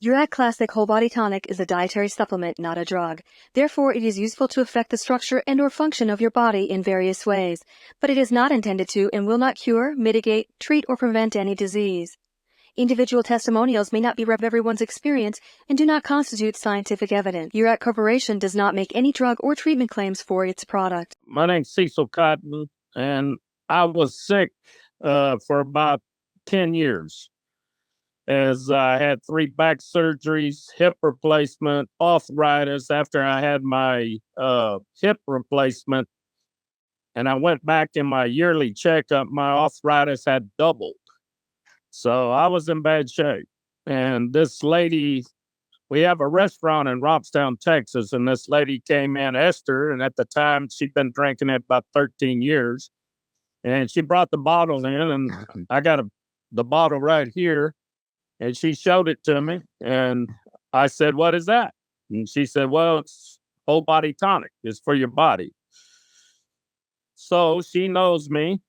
Uric Classic Whole Body Tonic is a dietary supplement, not a drug. Therefore, it is useful to affect the structure and/or function of your body in various ways, but it is not intended to and will not cure, mitigate, treat, or prevent any disease. Individual testimonials may not be rep everyone's experience and do not constitute scientific evidence. Uric Corporation does not make any drug or treatment claims for its product. My name's Cecil Cotten, and I was sick for about 10 years as I had 3 back surgeries, hip replacement, arthritis after I had my hip replacement. And I went back in my yearly checkup, my arthritis had doubled. So I was in bad shape. And this lady, we have a restaurant in Robstown, Texas, and this lady came in, Esther, and at the time she'd been drinking it about 13 years. And she brought the bottle in, and I got the bottle right here. And she showed it to me, and I said, "What is that?" And she said, "Well, it's whole body tonic. It's for your body." So she knows me,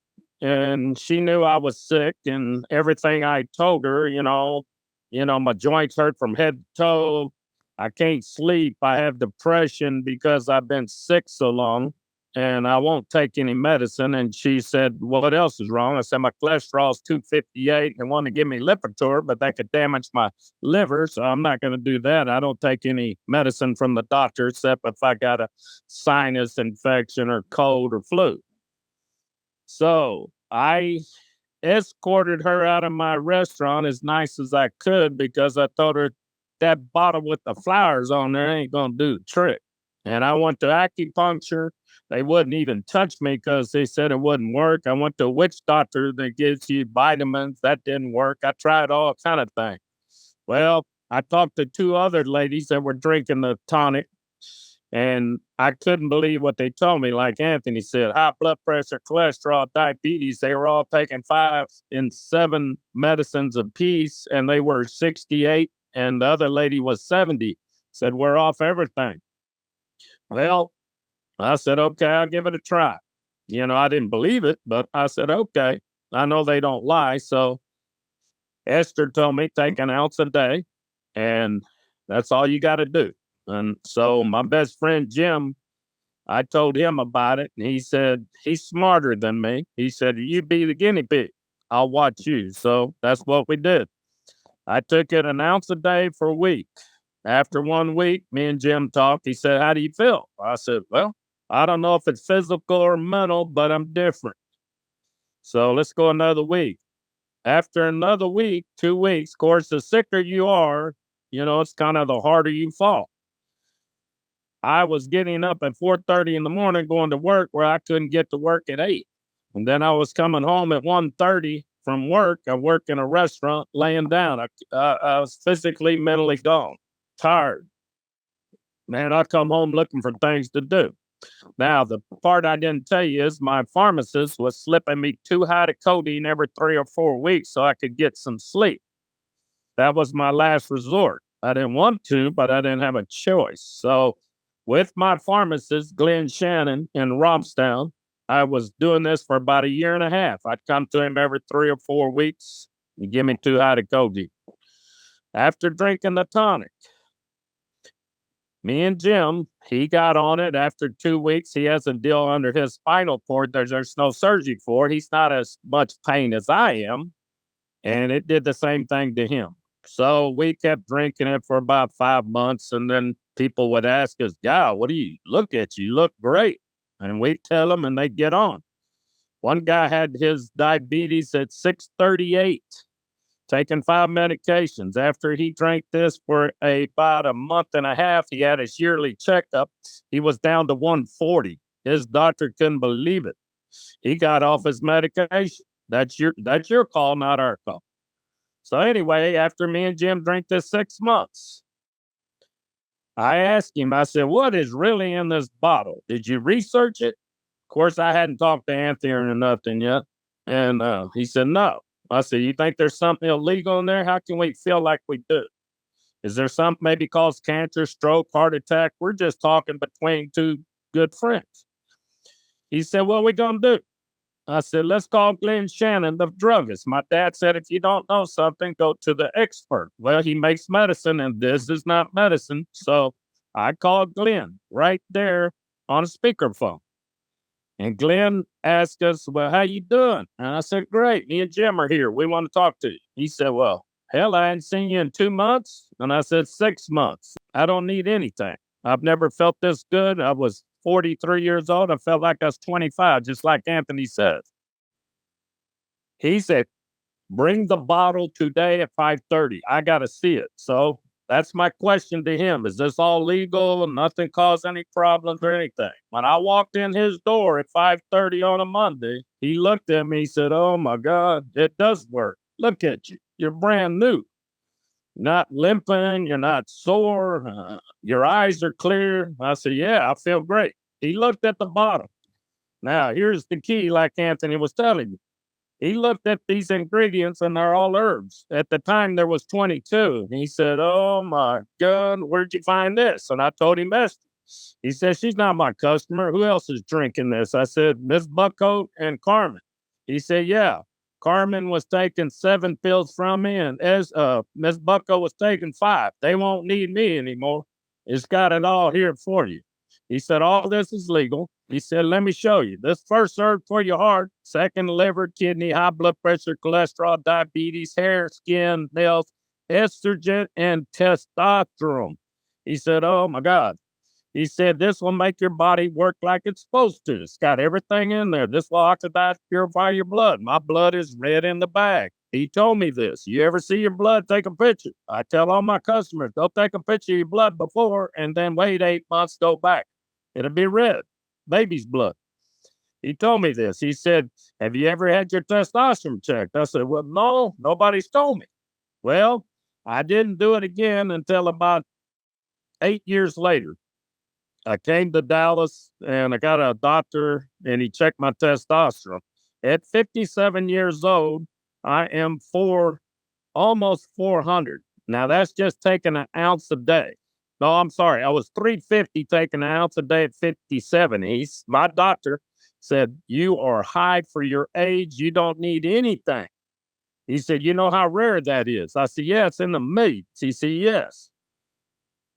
and she knew I was sick, and everything I told her, my joints hurt from head to toe. I can't sleep. I have depression because I've been sick so long, and I won't take any medicine. And she said, "Well, what else is wrong?" I said, "My cholesterol's 258 and want to give me Lipitor, but that could damage my liver. So I'm not going to do that. I don't take any medicine from the doctor except if I got a sinus infection or cold or flu." So I escorted her out of my restaurant as nice as I could because I told her that bottle with the flowers on there ain't going to do the trick. And I went to acupuncture. They wouldn't even touch me because they said it wouldn't work. I went to a witch doctor that gives you vitamins. That didn't work. I tried all kind of things. Well, I talked to 2 other ladies that were drinking the tonic, and I couldn't believe what they told me. Like Anthony said, high blood pressure, cholesterol, diabetes. They were all taking 5 and 7 medicines apiece, and they were 68, and the other lady was 70. Said, "We're off everything." Well, I said, "Okay, I'll give it a try." I didn't believe it, but I said, "Okay." I know they don't lie. So Esther told me take an ounce a day, and that's all you got to do. And so my best friend, Jim, I told him about it, and he said, he's smarter than me. He said, "You be the guinea pig. I'll watch you." So that's what we did. I took it an ounce a day for a week. After 1 week, me and Jim talked. He said, "How do you feel?" I said, "Well, I don't know if it's physical or mental, but I'm different. So let's go another week." After another week, 2 weeks, of course, the sicker you are, it's kind of the harder you fall. I was getting up at 4:30 in the morning going to work where I couldn't get to work at 8. And then I was coming home at 1:30 from work. I work in a restaurant laying down. I was physically, mentally gone, tired. Man, I come home looking for things to do. Now, the part I didn't tell you is my pharmacist was slipping me 2 high of codeine every 3 or 4 weeks so I could get some sleep. That was my last resort. I didn't want to, but I didn't have a choice. So, with my pharmacist, Glenn Shannon in Robstown, I was doing this for about a year and a half. I'd come to him every 3 or 4 weeks and give me 2 high of codeine. After drinking the tonic, me and Jim, he got on it after 2 weeks. He has a deal under his spinal cord. There's no surgery for it. He's not as much pain as I am. And it did the same thing to him. So we kept drinking it for about 5 months. And then people would ask us, "God, what do you look at? You look great." And we tell them and they get on. One guy had his diabetes at 638. Taking 5 medications. After he drank this for about a month and a half, he had his yearly checkup. He was down to 140. His doctor couldn't believe it. He got off his medication. That's your call, not our call. So anyway, after me and Jim drank this 6 months, I asked him, I said, "What is really in this bottle? Did you research it?" Of course, I hadn't talked to Anthony or nothing yet. And he said, "No." I said, "You think there's something illegal in there? How can we feel like we do? Is there something maybe cause cancer, stroke, heart attack? We're just talking between 2 good friends." He said, "What are we going to do?" I said, let's call Glenn Shannon, the druggist. My dad said, if you don't know something, go to the expert. Well, he makes medicine, and this is not medicine. So I called Glenn right there on a speakerphone. And Glenn asked us, well, how you doing? And I said, great. Me and Jim are here. We want to talk to you. He said, well, hell, I hadn't seen you in 2 months. And I said, 6 months. I don't need anything. I've never felt this good. I was 43 years old. I felt like I was 25, just like Anthony says. He said, bring the bottle today at 5:30. I got to see it. So that's my question to him. Is this all legal? Nothing caused any problems or anything? When I walked in his door at 5:30 on a Monday, he looked at me, he said, oh my God, it does work. Look at you. You're brand new. Not limping. You're not sore. Your eyes are clear. I said, yeah, I feel great. He looked at the bottle. Now, here's the key, like Anthony was telling you. He looked at these ingredients and they're all herbs. At the time, there was 22. And he said, oh my God, where'd you find this? And I told him Esther. He said, she's not my customer. Who else is drinking this? I said, Miss Bucko and Carmen. He said, yeah. Carmen was taking 7 pills from me, and as Miss Bucko was taking 5. They won't need me anymore. It's got it all here for you. He said, all this is legal. He said, let me show you. This first herb for your heart, second, liver, kidney, high blood pressure, cholesterol, diabetes, hair, skin, nails, estrogen, and testosterone. He said, oh my God. He said, this will make your body work like it's supposed to. It's got everything in there. This will oxidize, purify your blood. My blood is red in the bag. He told me this. You ever see your blood, take a picture. I tell all my customers, go take a picture of your blood before and then wait 8 months, go back. It'll be red, baby's blood. He told me this. He said, have you ever had your testosterone checked? I said, well, no, nobody's told me. Well, I didn't do it again until about 8 years later. I came to Dallas and I got a doctor and he checked my testosterone. At 57 years old, I am almost 400. Now that's just taking an ounce a day. No, I'm sorry. I was 350 taking an ounce a day at 57. My doctor said, you are high for your age. You don't need anything. He said, you know how rare that is? I said, yeah, it's in the millions. He said, yes.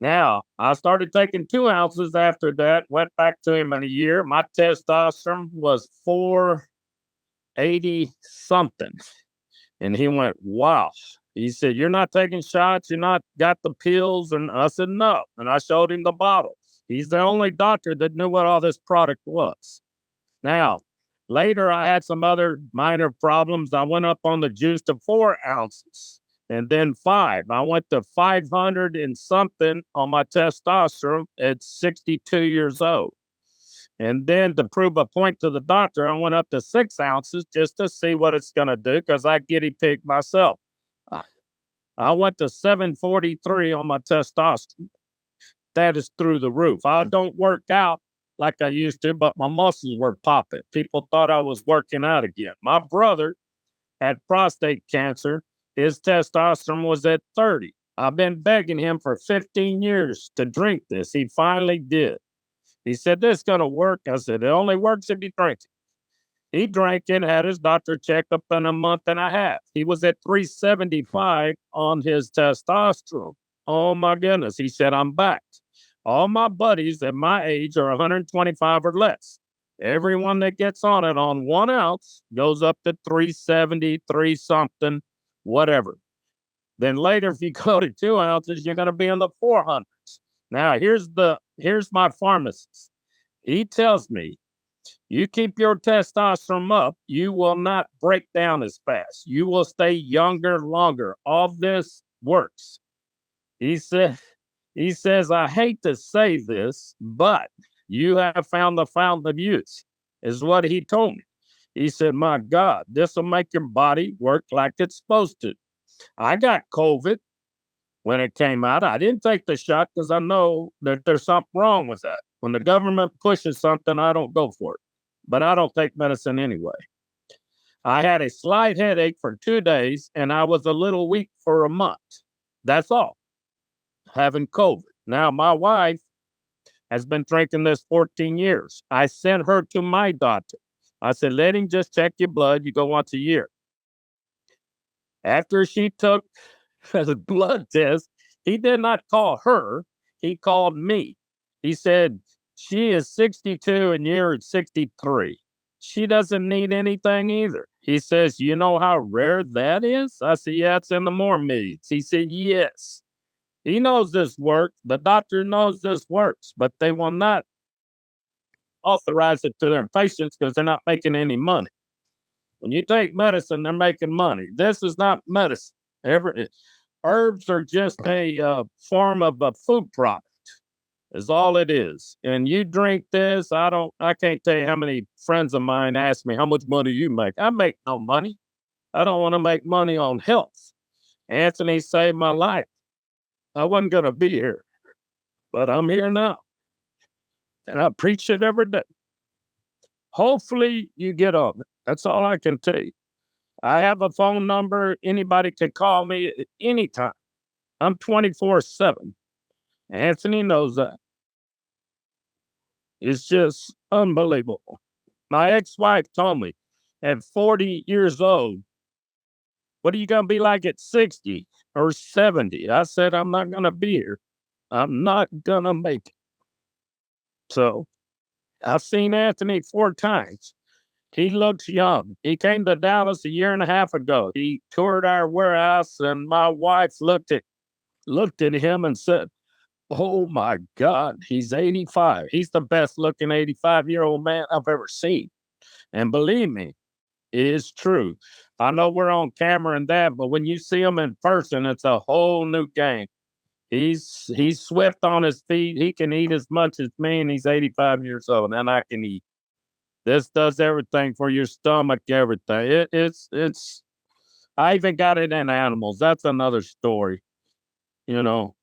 Now, I started taking 2 ounces after that, went back to him in a year. My testosterone was 480 something. And he went, wow. He said, you're not taking shots. You're not got the pills. And I said, no. And I showed him the bottle. He's the only doctor that knew what all this product was. Now, later, I had some other minor problems. I went up on the juice to 4 ounces and then 5. I went to 500 and something on my testosterone at 62 years old. And then to prove a point to the doctor, I went up to 6 ounces just to see what it's going to do because I guinea pig myself. I went to 743 on my testosterone. That is through the roof. I don't work out like I used to, but my muscles were popping. People thought I was working out again. My brother had prostate cancer. His testosterone was at 30. I've been begging him for 15 years to drink this. He finally did. He said, this is going to work. I said, it only works if you drink it. He drank it, had his doctor check up in a month and a half. He was at 375 on his testosterone. Oh my goodness. He said, I'm back. All my buddies at my age are 125 or less. Everyone that gets on it on 1 ounce goes up to 370, 3 something, whatever. Then later, if you go to 2 ounces, you're going to be in the 400s. Now, here's my pharmacist. He tells me, you keep your testosterone up, you will not break down as fast. You will stay younger longer. All this works. He says, I hate to say this, but you have found the fountain of youth, is what he told me. He said, my God, this will make your body work like it's supposed to. I got COVID when it came out. I didn't take the shot because I know that there's something wrong with that. When the government pushes something, I don't go for it. But I don't take medicine anyway. I had a slight headache for 2 days, and I was a little weak for a month. That's all. Having COVID. Now, my wife has been drinking this 14 years. I sent her to my doctor. I said, let him just check your blood. You go once a year. After she took the blood test, he did not call her. He called me. He said, she is 62 and you're 63. She doesn't need anything either. He says, you know how rare that is? I said, yeah, it's in the Mormons. He said, yes. He knows this works. The doctor knows this works, but they will not authorize it to their patients because they're not making any money. When you take medicine, they're making money. This is not medicine. Herbs are just a form of a food product. Is all it is. And you drink this. I can't tell you how many friends of mine ask me how much money you make. I make no money. I don't want to make money on health. Anthony saved my life. I wasn't going to be here, but I'm here now. And I preach it every day. Hopefully you get on it. That's all I can tell you. I have a phone number. Anybody can call me at any time. I'm 24/7. Anthony knows that. It's just unbelievable. My ex-wife told me at 40 years old, what are you going to be like at 60 or 70? I said, I'm not going to be here. I'm not going to make it. So I've seen Anthony 4 times. He looks young. He came to Dallas a year and a half ago. He toured our warehouse, and my wife looked at him and said, oh my God, he's 85. He's the best looking 85-year-old man I've ever seen. And believe me, it is true. I know we're on camera and that, but when you see him in person, it's a whole new game. He's swift on his feet. He can eat as much as me, and he's 85 years old, and I can eat. This does everything for your stomach, everything. It's I even got it in animals. That's another story. You know,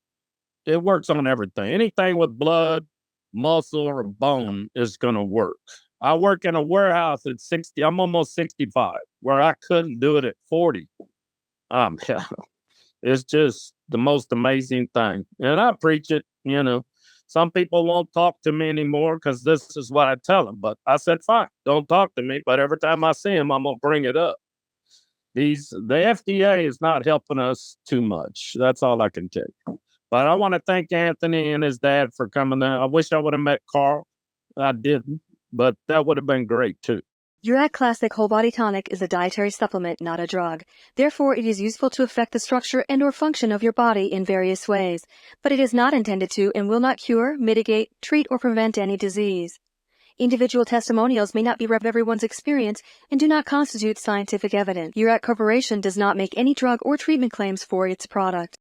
it works on everything. Anything with blood, muscle, or bone is gonna work. I work in a warehouse at 60. I'm almost 65, where I couldn't do it at 40. Yeah, it's just the most amazing thing. And I preach it, Some people won't talk to me anymore because this is what I tell them. But I said, fine, don't talk to me. But every time I see them, I'm gonna bring it up. The FDA is not helping us too much. That's all I can tell you. But I want to thank Anthony and his dad for coming there. I wish I would have met Carl. I didn't, but that would have been great too. Uric Classic Whole Body Tonic is a dietary supplement, not a drug. Therefore, it is useful to affect the structure and/or function of your body in various ways, but it is not intended to and will not cure, mitigate, treat, or prevent any disease. Individual testimonials may not be everyone's experience and do not constitute scientific evidence. Uric Corporation does not make any drug or treatment claims for its product.